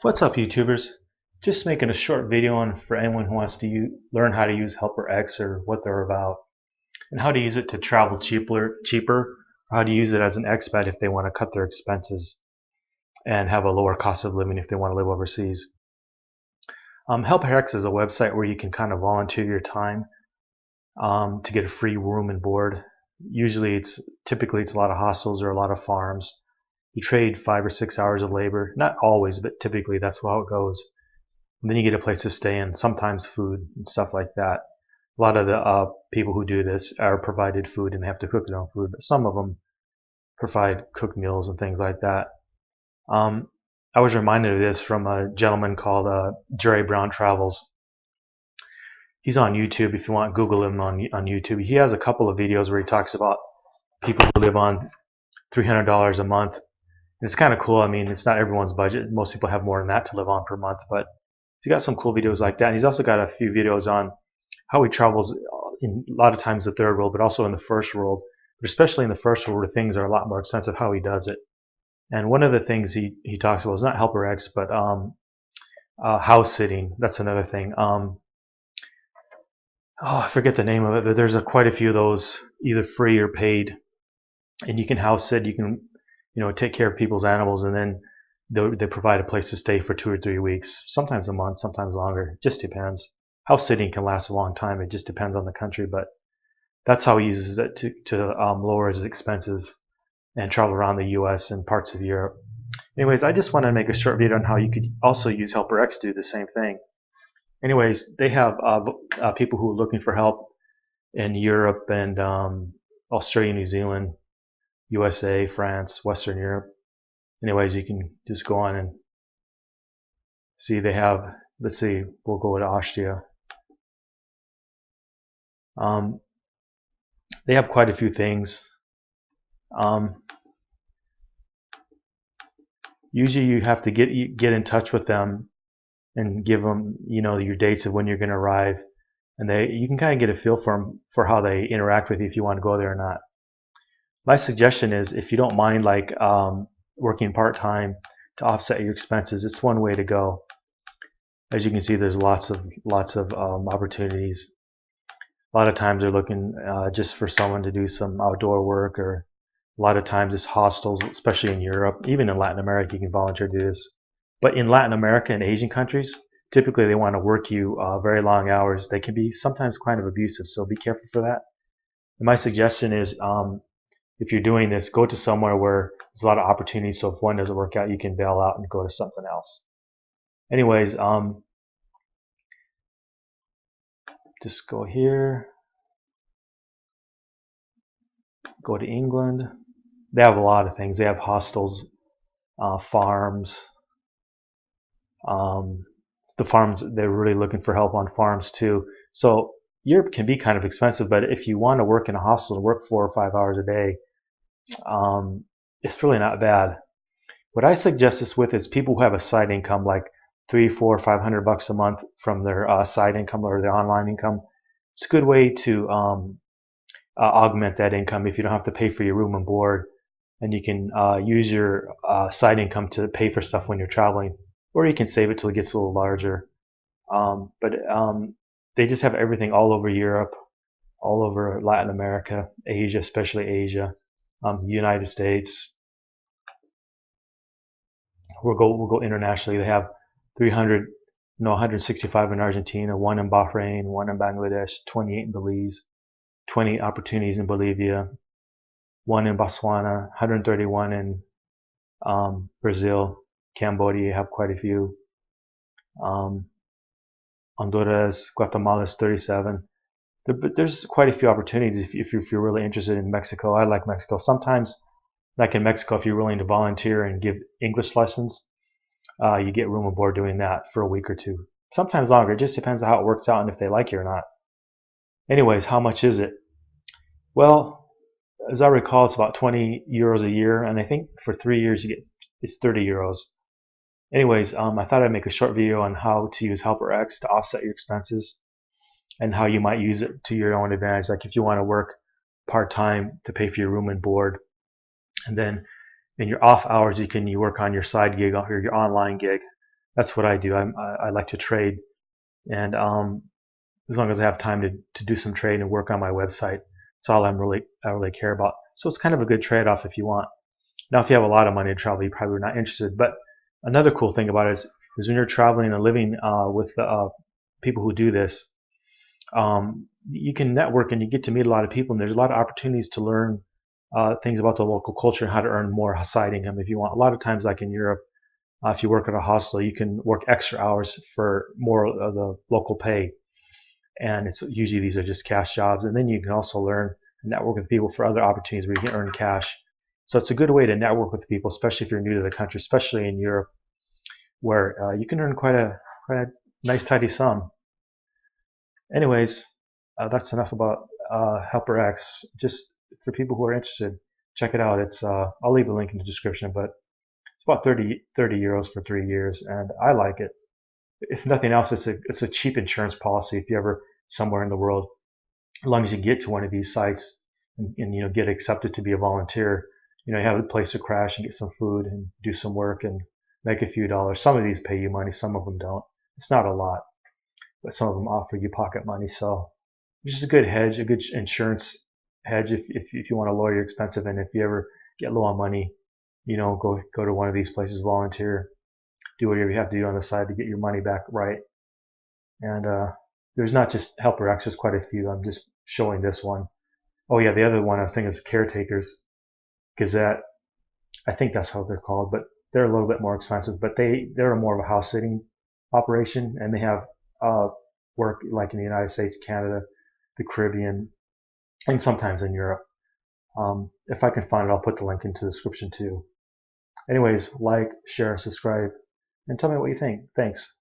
What's up, YouTubers? Just making a short video on for anyone who wants to learn how to use helperX or what they're about, and how to use it to travel cheaper, or how to use it as an expat if they want to cut their expenses and have a lower cost of living if they want to live overseas. helperX is a website where you can kind of volunteer your time to get a free room and board. Typically it's a lot of hostels or a lot of farms. You trade 5 or 6 hours of labor, not always, but typically that's how it goes. And then you get a place to stay and sometimes food and stuff like that. A lot of the people who do this are provided food and they have to cook their own food, but some of them provide cooked meals and things like that. I was reminded of this from a gentleman called Jerry Brown Travels. He's on YouTube. If you want, Google him on YouTube. He has a couple of videos where he talks about people who live on $300 a month. It's kind of cool. I mean, it's not everyone's budget. Most people have more than that to live on per month, but he's got some cool videos like that. And he's also got a few videos on how he travels in a lot of times the third world, but also in the first world. But especially in the first world where things are a lot more expensive, how he does it. And one of the things he talks about is not helperX, but house sitting. That's another thing. I forget the name of it, but there's quite a few of those, either free or paid. And you can house sit. You can take care of people's animals, and then they provide a place to stay for 2 or 3 weeks, sometimes a month, sometimes longer. It just depends. House sitting can last a long time. It just depends on the country, but that's how he uses it to lower his expenses and travel around the U.S. and parts of Europe. Anyways, I just want to make a short video on how you could also use helperX to do the same thing. Anyways, they have people who are looking for help in Europe and Australia, New Zealand, USA, France, Western Europe. Anyways, you can just go on and see they have, let's see, we'll go to Austria. They have quite a few things. Usually you have to get in touch with them and give them, your dates of when you're going to arrive. And you can kind of get a feel for how they interact with you if you want to go there or not. My suggestion is, if you don't mind working part-time to offset your expenses, it's one way to go. As you can see, there's lots of opportunities. A lot of times they're looking just for someone to do some outdoor work, or a lot of times it's hostels, especially in Europe. Even in Latin America, you can volunteer to do this. But in Latin America and Asian countries, typically they want to work you very long hours. They can be sometimes kind of abusive, so be careful for that. And my suggestion is, if you're doing this, go to somewhere where there's a lot of opportunities, so if one doesn't work out, you can bail out and go to something else. Anyways, just go here, go to England. They have a lot of things. They have hostels, farms. The farms, they're really looking for help on farms too. So Europe can be kind of expensive, but if you want to work in a hostel and work 4 or 5 hours a day, it's really not bad. What I suggest this with is people who have a side income, like $300, $400, $500 a month from their side income or their online income. It's a good way to augment that income if you don't have to pay for your room and board, and you can use your side income to pay for stuff when you're traveling, or you can save it till it gets a little larger. But they just have everything all over Europe, all over Latin America, Asia, especially Asia, United States. We'll go internationally. They have 165 in Argentina, 1 in Bahrain, 1 in Bangladesh, 28 in Belize, 20 opportunities in Bolivia, 1 in Botswana, 131 in Brazil, Cambodia. You have quite a few. Honduras, Guatemala is 37. There's quite a few opportunities if you're really interested in Mexico. I like Mexico. Sometimes, like in Mexico, if you're willing to volunteer and give English lessons, you get room and board doing that for a week or 2. Sometimes longer. It just depends on how it works out and if they like you or not. Anyways, how much is it? Well, as I recall, it's about 20 euros a year, and I think for 3 years it's 30 euros. Anyways, I thought I'd make a short video on how to use helperX to offset your expenses and how you might use it to your own advantage. Like if you want to work part-time to pay for your room and board, and then in your off hours you work on your side gig or your online gig. that's what I do. I like to trade, and as long as I have time to do some trade and work on my website, that's all I really care about. So it's kind of a good trade-off if you want. Now, if you have a lot of money to travel, you're probably not interested. But another cool thing about it is when you're traveling and living with people who do this, you can network and you get to meet a lot of people, and there's a lot of opportunities to learn things about the local culture and how to earn more side income if you want. A lot of times, like in Europe, if you work at a hostel, you can work extra hours for more of the local pay, and it's usually these are just cash jobs. And then you can also learn and network with people for other opportunities where you can earn cash. So it's a good way to network with people, especially if you're new to the country, especially in Europe, where you can earn quite a nice tidy sum. Anyways, that's enough about helperX. Just for people who are interested, check it out. It's I'll leave a link in the description, but it's about 30 euros for 3 years, and I like it. If nothing else, it's a cheap insurance policy if you ever somewhere in the world, as long as you get to one of these sites and you know get accepted to be a volunteer, you have a place to crash and get some food and do some work and make a few dollars. Some of these pay you money, some of them don't. It's not a lot, but some of them offer you pocket money. So it's just a good hedge, a good insurance hedge if you want to lower your expensive, and if you ever get low on money, go to one of these places, volunteer, do whatever you have to do on the side to get your money back right. And there's not just helperX, there's quite a few. I'm just showing this one. Oh yeah, the other one I was thinking is Caretakers Gazette. I think that's how they're called, but they're a little bit more expensive. But they're more of a house sitting operation, and they have work like in the United States, Canada, the Caribbean, and sometimes in Europe. If I can find it, I'll put the link into the description too. Anyways, like, share, subscribe, and tell me what you think. Thanks.